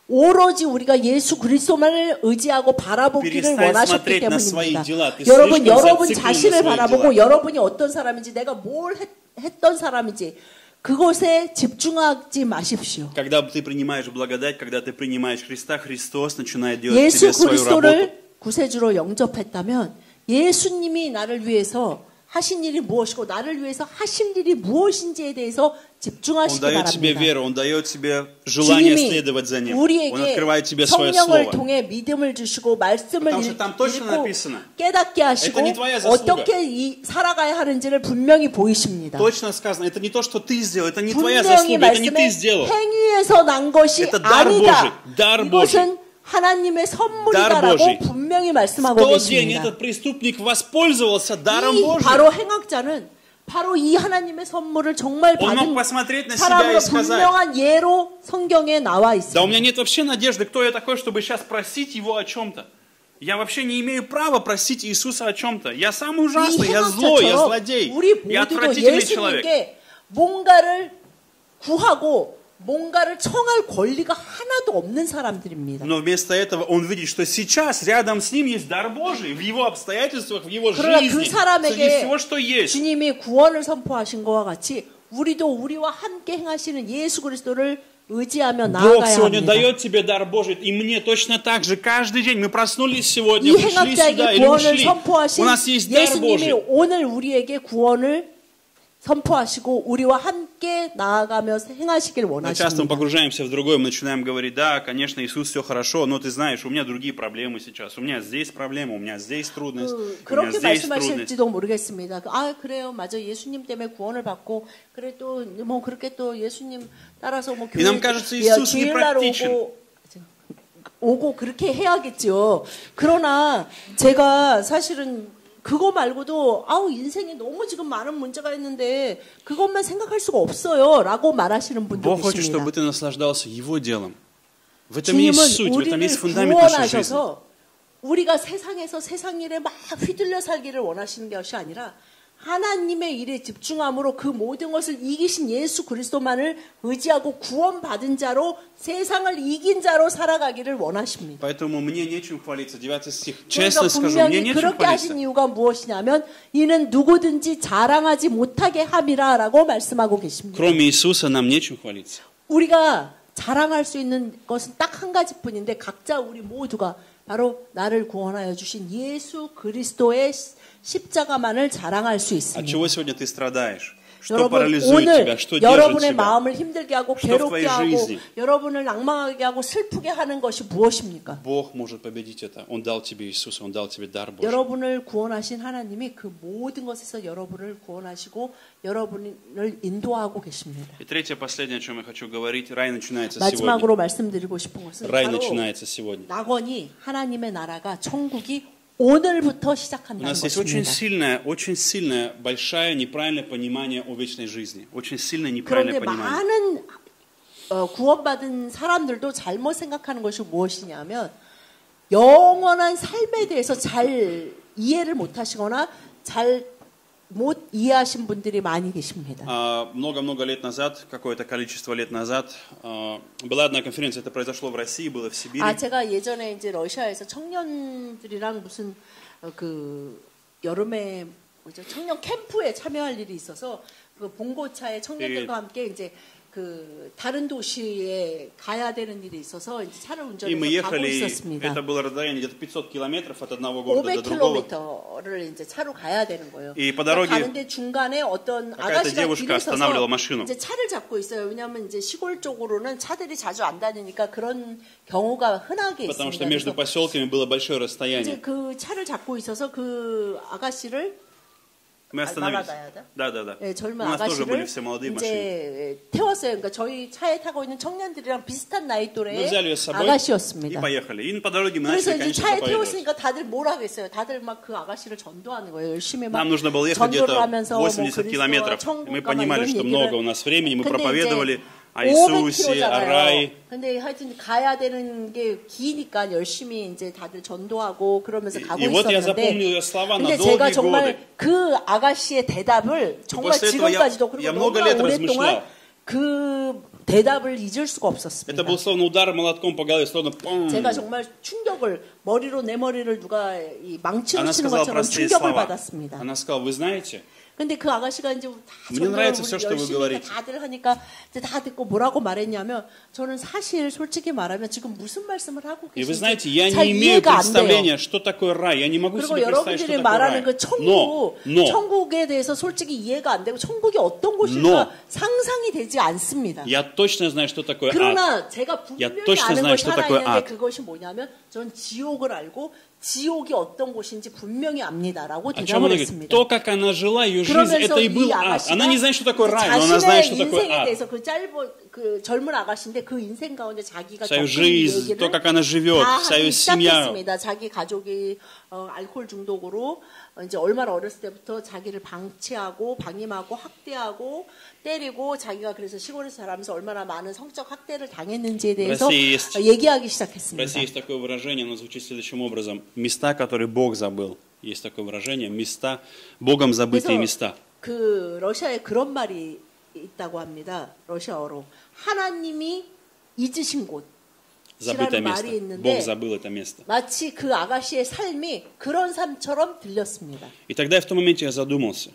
오로지 우리가 예수 그리스도만을 의지하고 바라보기를 Перестань 원하셨기 смотреть на свои 때문입니다. дела. Ты 여러분, слишком 여러분 зациклен на 자신을 своих 바라보고 делах. 여러분이 어떤 사람인지 내가 뭘 했던 사람인지 그것에 집중하지 마십시오. Когда ты принимаешь благодать, когда ты принимаешь Христа, Христос начинает делать в 예수 тебе свою работу. 그리스도를 구세주로 영접했다면 예수님이 나를 위해서 하신 일이 무엇이고 나를 위해서 하실 일이 무엇인지에 대해서 Он 집중하시기 дает тебе 바랍니다. веру, Он дает тебе желание 주님이 следовать за Ним. Он 우리에게 открывает тебе свое 성령을 Слово. 통해 믿음을 주시고 말씀을 Потому что там точно 읽고 написано. 깨닫게 하시고 Это не твоя заслуга. 어떻게 살아가야 하는지를 분명히 보이십니다. Точно сказано, это не то, что ты сделал, это не твоя 분명히 заслуга, это не ты 말씀에 сделал. 행위에서 난 것이 Это дар 아니다. Божий, дар 이것은 하나님의 Дар 선물이다라고 Божий. 분명히 В 말씀하고 тот день 계십니다. этот преступник воспользовался даром 이 Божьим. 바로 행악자는 바로 이 하나님의 선물을 정말 Он 받은 мог посмотреть на себя 사람으로 и сказать: 분명한 예로 성경에 나와 да у меня 있습니다. нет вообще надежды, кто я такой, чтобы сейчас просить его о чем-то. Я вообще не имею права просить Иисуса о чем-то. Я самый 이 ужасный, я злой, я 행악자처럼 злодей, 우리 я 모두도 отвратительный человек. 예수님께 뭔가를 구하고 뭔가를 청할 권리가 하나도 없는 사람들입니다. Но вместо этого он видит, что сейчас рядом с ним есть дар Божий, в его обстоятельствах, в его 그러나 그 жизни, среди 사람에게 всего, что есть. 주님이 구원을 선포하신 것과 같이 우리도 우리와 함께 행하시는 예수 그리스도를 의지하며 Бог 나아가야 сегодня 합니다. дает тебе дар Божий, и мне точно так же, каждый день мы проснулись сегодня, 이 пришли сюда 행악자에게 или 구원을 ушли, 선포하신 у нас есть дар 예수님이 Божий. 오늘 우리에게 구원을 선포하시고 우리와 함께 나아가며 행하시길 Но часто мы 원하십니다. погружаемся в другое, мы начинаем говорить: да, конечно, Иисус, все хорошо, но ты знаешь, у меня другие проблемы сейчас, у меня здесь проблема, у меня здесь трудность, у меня 그렇게 здесь трудность. 말씀하실지도 모르겠습니다. 아 그래요, 맞아, 예수님 때문에 구원을 받고 그래 또 뭐 그렇게 또 예수님 따라서 뭐 И нам кажется, Иисус 주일날 непрактичен. 오고 그렇게 해야겠죠. 그러나 제가 사실은 그거 말고도 아우 인생에 너무 지금 많은 문제가 있는데 그것만 생각할 수가 없어요라고 말하시는 분도 Бог хочет, 계십니다. чтобы ты наслаждался Его делом. В этом есть 주님은 суть, в этом 우리를 есть фундамент нашей жизни. 구원하셔서 우리가 세상에서 세상 일에 막 휘둘려 살기를 원하시는 것이 아니라 하나님의 일에 집중함으로 그 모든 것을 이기신 예수 그리스도만을 의지하고 구원받은 자로 세상을 이긴 자로 살아가기를 원하십니다. Поэтому мне нечем хвалиться. 9 стих. 그러니까 Честно скажу, мне 분명히 нечем 그렇게 하신 хвалиться. 이유가 무엇이냐면 이는 누구든지 자랑하지 못하게 함이라라고 말씀하고 계십니다. Кроме Иисуса нам нечем хвалиться. 우리가 자랑할 수 있는 것은 딱 한 가지뿐인데 각자 우리 모두가 바로 나를 구원하여 주신 예수 그리스도의 십자가만을 자랑할 수 От 있습니다. чего сегодня ты страдаешь? Что 여러분 парализует 오늘 тебя? Что держит 여러분의 тебя? 마음을 힘들게 하고 Что в 괴롭게 твоей 하고 жизни? 여러분을 낭망하게 하고 슬프게 하는 것이 무엇입니까? Бог может победить это. Он дал тебе Иисуса, Он дал тебе дар Божий. 여러분을 구원하신 하나님이 그 모든 것에서 여러분을 구원하시고 여러분을 인도하고 계십니다. И третье, последнее, о чем я хочу говорить. Рай начинается сегодня. 마지막으로 말씀드리고 싶은 것은 Рай 바로 начинается сегодня. 낙원이 하나님의 나라가 천국이 오늘부터 У 시작한다는 нас есть 것입니다. очень сильное, большое неправильное понимание о вечной жизни. Очень сильное неправильное 그런데 понимание. 많은 구원받은 사람들도 잘못 생각하는 것이 무엇이냐면 영원한 삶에 대해서 잘 이해를 못하시거나 잘 못 이해하신 분들이 많이 계십니다. Много-много лет назад, какое-то количество лет назад, была одна конференция, это произошло в России, было в Сибири. 제가 예전에 이제 러시아에서 청년들이랑 무슨 그 여름에 뭐죠? 청년 캠프에 참여할 일이 있어서 그 봉고차에 청년들과 함께 이제 그 다른 도시에 가야 되는 일이 있어서 이제 차를 И мы 운전해서 가고 ехали, 있었습니다. это было расстояние где-то 500 километров от одного города до другого. 500km를 이제 차로 가야 되는 거예요. И по дороге 가는데 중간에 어떤 какая-то 아가씨가 девушка 길을 останавливала 서서 машину. 이제 차를 잡고 있어요. 왜냐하면 이제 시골 쪽으로는 차들이 자주 안 다니니까 그런 경우가 흔하게 Потому что 있습니다. между 그래서 поселками было большое 이제 расстояние. 그 차를 잡고 있어서 그 아가씨를 Мы остановились. 말하다야다? Да. 예, 젊은 У нас тоже были 아가씨를 все молодые машины. 이제 태웠어요. 그러니까 저희 차에 타고 있는 청년들이랑 비슷한 나이 Мы 또래의 взяли ее с собой и 아가씨였습니다. поехали. И по дороге мы 그래서 начали, 이제 конечно, 차에 проповедовать. 태웠으니까 다들 뭘 하겠어요. 다들 막 그 아가씨를 전도하는 거예요. 열심히 막 Нам нужно было ехать 전도를 где-то 하면서 뭐 80 километров. И мы 천국과 막 понимали, 이런 что 얘기를. много у нас времени. Мы 근데 проповедовали 이제 о Иисусе, о 500km잖아요. рае. 근데 하여튼 가야 되는 게 기니까 열심히 이제 다들 전도하고 그러면서 가고 И вот я 있었는데 запомнил ее слова на 근데 제가 долгие годы. 정말 그 아가씨의 대답을 정말 после этого 지금까지도 я 그리고 много 너무나 лет 오랫동안 размышлял. 그 대답을 잊을 수가 없었습니다. Это был словно удар молотком по голове, словно 뻥. 제가 정말 충격을 내 머리를 누가 이 망치로 Она 치는 сказала 것처럼 простые 충격을 слова. 받았습니다. Она сказала, вы знаете, 근데 그 아가씨가 이제 다 Мне нравится всё, что вы 열심히 говорите. 다들 하니까 이제 다 듣고 뭐라고 말했냐면 저는 사실 솔직히 말하면 지금 무슨 말씀을 하고 и вы 계신지 знаете, я 잘 не имею 이해가 안 돼요. представления, что такое рай. Я не могу 그리고 себе представить, что 여러분들이 такое 말하는 рай. 그 천국에 대해서 솔직히 이해가 안 되고 천국이 어떤 곳일까 상상이 되지 않습니다. Я точно знаю, что такое ад. 그러나 제가 분명히 точно 아는 знаю, 것이 что 하나 такое 있는데 ад. 그것이 뭐냐면 전 지옥을 알고 지옥이 어떤 곳인지 분명히 압니다라고 О чем 대답을 она говорит? 했습니다. То, как она жила, ее жизнь, это 그러면서 и был 이 ад. Она 아가씨가 не знает, что такое рай, но она знает, что 자신의 такое 인생에 ад. 대해서 그 젊은 아가씨인데 그 인생 가운데 자기가 Свою 겪은 жизнь, 얘기를 то, как она живет, 다 свою 하기 семью. 시작했습니다. 자기 가족이 알코올 중독으로 이제 얼마나 어렸을 때부터 자기를 방치하고 방임하고 학대하고 때리고 자기가 그래서 시골에서 자라면서 얼마나 많은 성적 학대를 당했는지에 대해서 얘기하기 В 시작했습니다. России есть такое выражение, оно звучит следующим образом. Места, которые Бог забыл. Есть такое выражение. Места, Богом забытые места. 그 러시아에 그런 말이 있다고 합니다. 러시아어로 하나님이 잊으신 곳. Забытое 이라는 место. 말이 있는데 Бог забыл это место. 마치 그 아가씨의 삶이 그런 삶처럼 들렸습니다. И тогда в том моменте я задумался.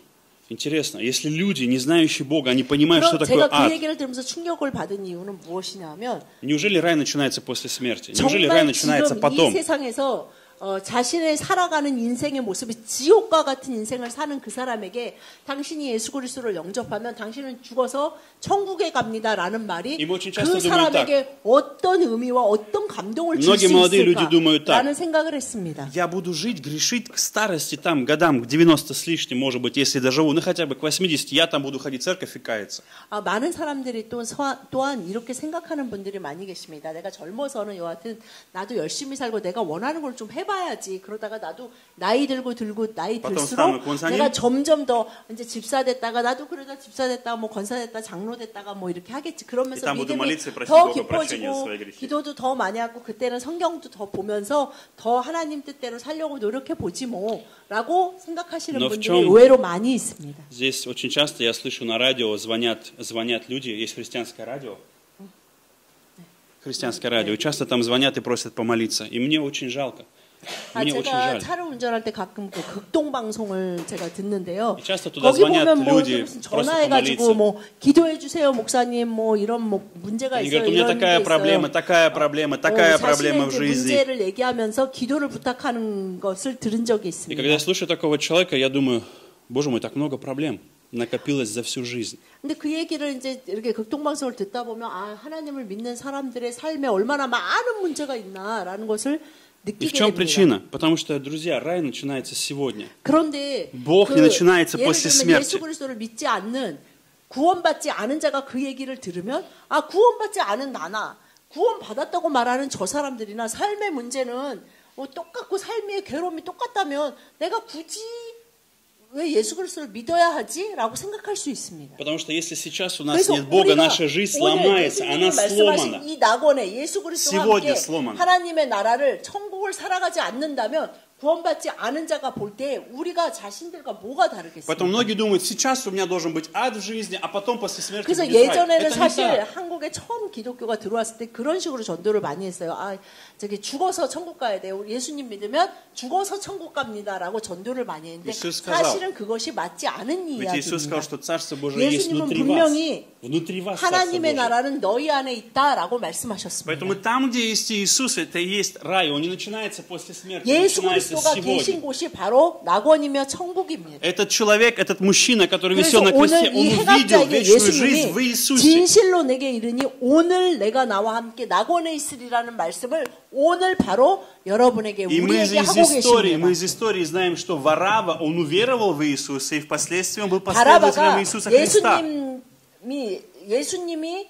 Интересно, если люди, не знающие Бога, они понимают, что 그럼 такое 제가 그 ад, 얘기를 들으면서 충격을 받은 이유는 무엇이냐면 неужели рай начинается после смерти? Неужели рай 정말 начинается 지금 이 потом? 세상에서 자신의 살아가는 인생의 모습이 지옥과 같은 인생을 사는 그 사람에게 당신이 예수 그리스도를 영접하면 당신은 죽어서 천국에 갑니다라는 말이 그 사람에게 어떤 의미와 어떤 감동을 줄 수 있을까라는 생각을 했습니다. Я буду жить, грешить к старости, там, годам, к 90 с лишним, может быть, если доживу, ну хотя бы к 80, я там буду ходить в церковь и каяться. 많은 사람들이 또한 이렇게 생각하는 분들이 많이 계십니다. 내가 젊어서는 여하튼 나도 열심히 살고 내가 원하는 걸 좀 해봐야지. 그러다가 나도 나이 들고 나이 들수록 내가 점점 더 이제 집사 됐다가 나도 그러다 집사 됐다가 뭐 권사 됐다가 장로 됐다가 뭐 이렇게 하겠지. 그러면서 믿음이 더 깊어지고 기도도 더 많이 하고 그때는 성경도 더 보면서 더 하나님 뜻대로 살려고 노력해 보지 뭐라고 생각하시는 분들이 의외로 많이 있습니다. Здесь очень часто я слышу на радио звонят люди, есть христианское радио. Христианское радио. И часто там звонят и просят помолиться. И мне очень жалко. Мне очень 제가 жаль. 차를 운전할 때 가끔 그 극동 방송을 제가 듣는데요. часто туда 거기 звонят 보면 뭐 люди, 무슨 просят 전화해가지고 помолиться. 뭐 기도해 주세요 목사님 뭐 이런 뭐 문제가 Они 있어요. говорят, у меня 이런 게 такая 있어요. проблема, такая проблема, такая проблема в 자신의 жизни. 문제를 얘기하면서 기도를 부탁하는 것을 들은 적이 И когда я 있습니다. слышу такого человека, я думаю, боже мой, так много проблем накопилось за всю жизнь. 근데 그 얘기를 이제 이렇게 극동 방송을 듣다 보면 하나님을 믿는 사람들의 삶에 얼마나 많은 문제가 있나라는 것을 И в чем причина? Потому что, друзья, рай начинается сегодня. 그런데 Бог не начинается после смерти. 예수 그리스도를 믿지 않는 구원받지 않은 자가 그 얘기를 들으면 구원받지 않은 나나 구원받았다고 말하는 저 사람들이나 삶의 문제는 똑같고 삶의 괴로움이 똑같다면 내가 굳이 왜 예수 그리스도를 믿어야 하지? 라고 생각할 수 있습니다. Потому что если сейчас у нас нет Бога, наша жизнь сломается, она сломана. 이 낙원에 예수 그리스도와 함께 сломана. 하나님의 나라를 천국을 살아가지 않는다면 구원받지 않은 자가 볼 때 우리가 자신들과 뭐가 다르겠습니까? Поэтому многие думают, сейчас у меня должен быть ад в жизни, а потом после смерти 그래서 будет рай. 예전에는 Это не 사실 так. 한국에 처음 기독교가 들어왔을 때 그런 식으로 전도를 많이 했어요. 저기 죽어서 천국 가야 돼요. 예수님 믿으면 죽어서 천국 갑니다라고 전도를 많이 했는데 사실은 그것이 맞지 않은 이야기입니다. 예수님은 분명히 하나님의 나라는 너희 안에 있다라고 말씀하셨습니다. Поэтому там, где есть Иисус, это и есть рай. Он не начинается после смерти, 예수 он начинается 그리스도가 계신 сегодня. 곳이 바로 낙원이며 천국입니다. Этот человек, этот мужчина, который 그래서 висел на кресте, 오늘 он 이 увидел 행악자에게 вечную жизнь в 예수님이 Иисусе. 진실로 내게 이르니 오늘 내가 나와 함께 낙원에 있으리라는 말씀을 오늘 바로 여러분에게 И мы 우리에게 하고 из 계십니다. истории знаем, что Варава, он уверовал в Иисуса, и впоследствии он был последователем 바라바가 Иисуса Христа. 예수님이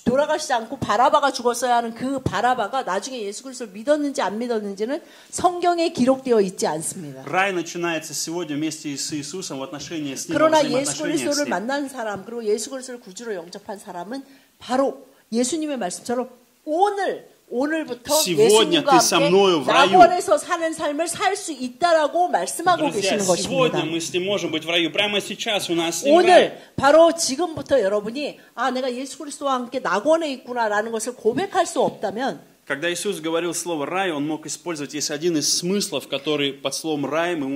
돌아가시지 않고 바라바가 죽었어야 하는 그 바라바가 나중에 예수 그리스도를 믿었는지 안 믿었는지는 성경에 기록되어 있지 않습니다. Рай начинается сегодня вместе с Иисусом в отношении с ним, 그러나 во 예수 взаимоотношениях с 그리스도를 ним. 만난 사람 그리고 예수 그리스도를 구주로 영접한 사람은 바로 예수님의 말씀처럼 오늘 오늘부터 Сегодня 예수님과 ты со мною в 함께 раю. 낙원에서 사는 삶을 살 수 있다라고 말씀하고 Друзья, 계시는 것입니다. сегодня мы с ним можем быть в раю. Прямо сейчас у нас с ним рай. 오늘 바로 지금부터 여러분이 내가 예수 그리스도와 함께 낙원에 있구나라는 것을 고백할 수 없다면 Когда Иисус говорил слово «рай», Он мог использовать, есть один из смыслов, который под словом «рай» мы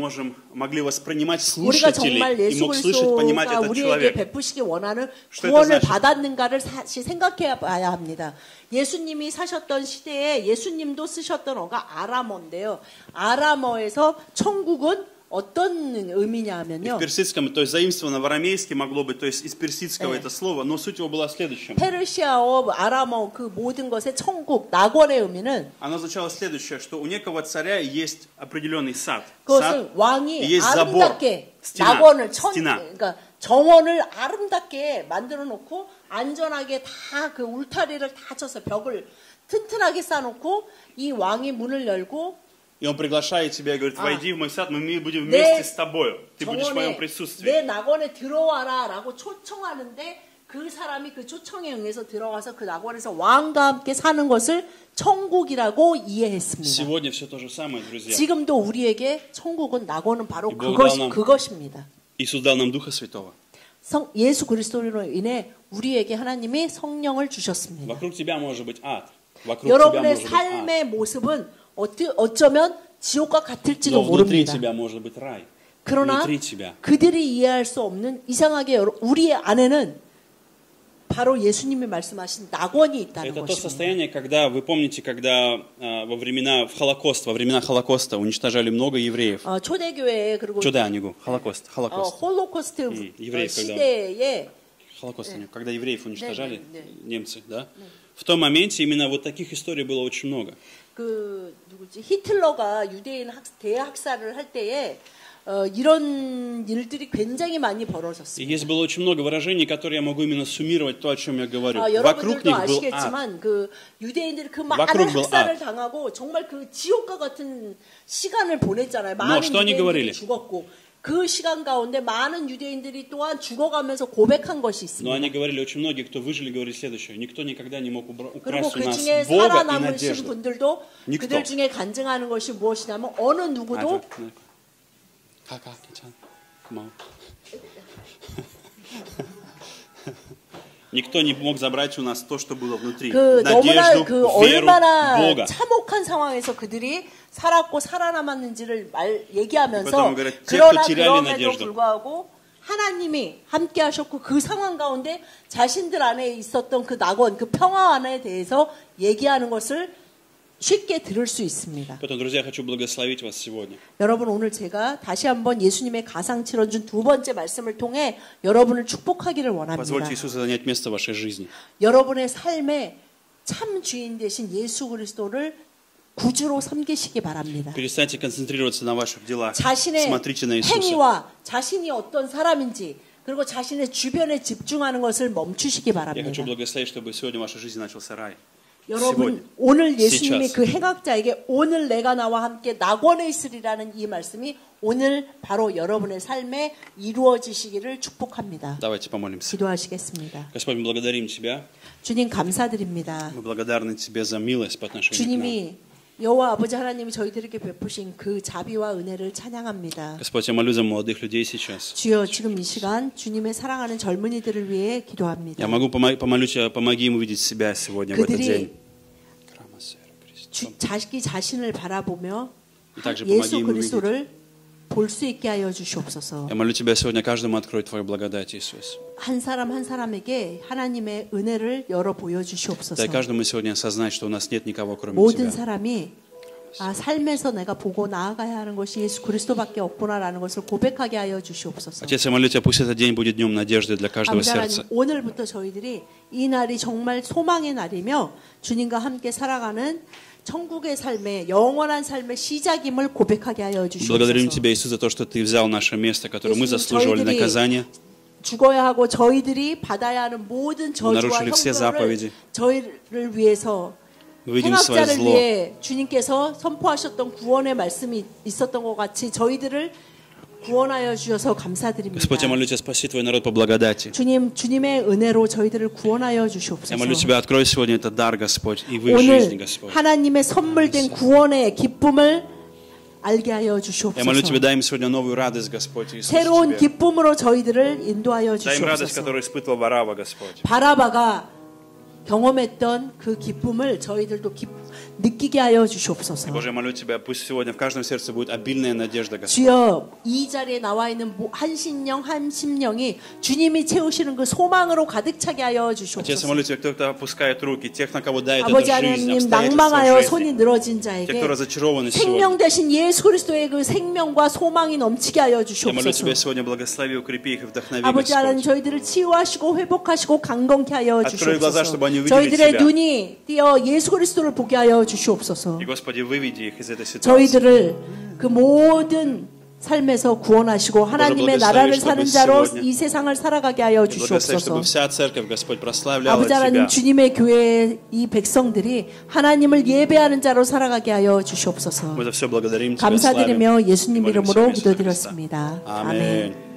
могли воспринимать 우리가 정말 слушателей, и 예수 мог слышать, понимать 그리스도가 этот 우리에게 человек. 베푸시기 원하는 что это 구원을 значит? 받았는가를 다시 생각해 봐야 합니다. 예수님이 사셨던 시대에 예수님도 쓰셨던 어가 아람어인데요. 아람어에서 천국은 어떤 의미냐 하면요. В персидском, то есть заимствовано в арамейске могло быть, то есть из персидского это слово, но суть его была в следующем. 페르시아어, 아람어 그 모든 것의 천국, 낙원의 의미는 Оно означало следующее, что у некого царя есть определенный сад. 그것은 Сад, 왕이 есть забор, 아름답게 стена, 낙원을 стена. 그러니까 정원을 아름답게 만들어 놓고 안전하게 다 그 울타리를 다 쳐서 벽을 튼튼하게 쌓아놓고 이 왕이 문을 열고 И он приглашает тебя и говорит, войди в мой сад, мы будем вместе с тобой. Ты будешь в моем 내 присутствии. 낙원에 들어와라라고 초청하는데 그 사람이 그 초청에 응해서 들어가서 그 낙원에서 왕과 함께 사는 것을 천국이라고 이해했습니다. Сегодня все то же самое, друзья. 지금도 우리에게 천국은 낙원은 바로 이거 그것입니다. Иисус дал нам Духа Святого. 예수 그리스도로 인해 우리에게 하나님이 성령을 주셨습니다. Вокруг тебя может быть ад. Вокруг тебя 여러분의 может быть ад. 삶의 모습은 어쩌면 지옥과 같을지도 Но внутри 모릅니다. тебя может быть рай. 그러나 внутри тебя. 그들이 이해할 수 없는 이상하게 우리의 안에는 바로 예수님이 말씀하신 낙원이 있다는 Это то 것입니다. состояние, когда, вы помните, когда во времена Холокоста уничтожали много евреев. 초대교회에 그리고 Чудо, 아니고, Холокост. 홀로코스트 시대에 Холокост, когда евреев уничтожали немцы, да? В том моменте именно вот таких историй было очень много. 그 누구지 히틀러가 유대인 대학살을 할 때에 이런 일들이 굉장히 많이 벌어졌습니다. Есть было очень много выражений, которые я могу именно суммировать то, о чем я говорю. Вокруг 여러분들도 них был ад. 아시겠지만 그 유대인들이 그 많은 학살을 당하고 정말 그 지옥과 같은 시간을 보냈잖아요. 많은 유대인들이 죽었고 그 시간 가운데 많은 유대인들이 또한 죽어가면서 고백한 것이 있습니다. Но они говорили, очень многие, кто выжили, говорили следующее: никто никогда не мог 그리고 украсть у 그 нас 중에 Бога и 살아남으신 надежду. 분들도 그들 중에 간증하는 것이 무엇이냐면 어느 누구도 Никто не мог забрать у нас то, что было внутри. 너무나 Надежду, 그 веру 얼마나 в Бога. 참혹한 상황에서 그들이 살았고 살아남았는지를 얘기하면서 그러나 그럼에도 불구하고 하나님이 함께 하셨고 그 상황 가운데 자신들 안에 있었던 그 낙원, 그 평화 안에 대해서 얘기하는 것을 쉽게 들을 수 있습니다. Поэтому, друзья, хочу благословить вас сегодня. 여러분 오늘 제가 다시 한번 예수님의 가상치러 준 두 번째 말씀을 통해 여러분을 축복하기를 원합니다. Позвольте Иисусу занять место в вашей жизни. 여러분의 삶의 참 주인 되신 예수 그리스도를 구주로 섬기시기 바랍니다. Перестаньте концентрироваться на ваших делах. 자신의 Смотрите на Иисуса. 행위와 자신이 어떤 사람인지 그리고 자신의 주변에 집중하는 것을 멈추시기 Я 바랍니다. хочу благословить, чтобы сегодня в вашей жизни начался рай. 여러분 오늘 예수님이 сейчас. 그 행악자에게 오늘 내가 나와 함께 낙원에 있으리라는 이 말씀이 오늘 바로 여러분의 삶에 이루어지시기를 축복합니다. Давайте помолимся. 기도하시겠습니다. Господь, мы благодарим Тебя. 주님 감사드립니다. Мы благодарны Тебе за милость по отношению к нам. 주님이 여호와 아버지 하나님이 저희들에게 베푸신 그 자비와 은혜를 찬양합니다. Господь, я молю за молодых людей сейчас. 주여 지금 이 시간 주님의 사랑하는 젊은이들을 위해 기도합니다. Я могу помолю Тебя, помоги им увидеть себя сегодня в этот день. 자기 자신을 바라보며 также 예수 помоги им 그리스도를 볼 수 있게 하여 주시옵소서. Я молю Тебя сегодня каждому открой Твою благодать, Иисус. 한 사람 한 사람에게 하나님의 은혜를 열어 보여 주시옵소서. Дай каждому сегодня осознать, что у нас нет никого, кроме 모든 Тебя. 사람이 삶에서 내가 보고 나아가야 하는 것이 예수 그리스도밖에 없구나라는 것을 고백하게 하여 주시옵소서. Отец, я молю Тебя, пусть этот день будет днем надежды для каждого сердца. 오늘부터 저희들이 이 날이 정말 소망의 날이며 주님과 함께 살아가는 천국의 삶의 영원한 삶의 시작임을 고백하게 하여 Благодарим 주시옵소서. Тебя, Иисус, за то, что Ты взял наше место, которое мы заслуживали наказания. 죽어야 하고 저희들이 받아야 하는 모든 저주와 нарушили все 형벌을 заповеди. 저희를 위해서 Увидим свое 행악자를 зло. 위해 주님께서 선포하셨던 구원의 말씀이 있었던 것 같이 저희들을 구원하여 주셔서 감사드립니다. Господь, я молю Тебя, спаси Твой народ по благодати. 주님, 주님의 은혜로 저희들을 구원하여 Я 주시옵소서. молю Тебя, открой сегодня этот дар, Господь, и в их жизни, 오늘 Господь. 하나님의 선물된 구원의 기쁨을 알게 하여 Я молю 주시옵소서. Тебя, дай им сегодня новую радость, Господь, Иисус, 새로운 Тебе. 기쁨으로 저희들을 인도하여 Дай им радость, 주시옵소서. которую испытывал Варава, Господь. 바라바가 경험했던 그 기쁨을 저희들도 느끼게 하여 주시옵소서. Боже, я молю Тебя, пусть сегодня в каждом сердце будет обильная надежда, Господь. 주여, 이 자리에 나와 있는 한 심령 한 심령이 주님이 채우시는 그 소망으로 가득 차게 하여 Отец, я 주시옵소서. молю Тебя, кто-то опускает руки, тех, на кого дает эта 아버지 жизнь, 하나님, обстоятельства 낭망하여 жизни, 손이 늘어진 те, 자에게 кто разочарованы сегодня. 생명 대신 예수 그리스도의 그 생명과 소망이 넘치게 하여 Я молю 주시옵소서. Тебя сегодня, благослови, укрепи их и вдохнови, 아버지 하나님, Господь. 저희들을 치유하시고 회복하시고 강건케 하여 Открой глаза, 주시옵소서. чтобы они увидели 저희들의 тебя. 눈이 띄어 예수 그리스도를 보게 하여 주시옵소서. И, Господи, выведи их из этой ситуации. 저희들을 그 모든 삶에서 구원하시고 하나님의 나라를 사는 자로 이 세상을 살아가게 하여 Благослови, 주시옵소서. чтобы вся церковь, Господь, прославляла 아버지 하나님, Тебя. 주님의 교회의 이 백성들이 하나님을 예배하는 자로 살아가게 하여 주시옵소서. Мы за все благодарим Тебя, славим. 감사드리며 예수님 Молимся 이름으로 в Иисуса Христа. 기도드렸습니다. 아멘. 아멘.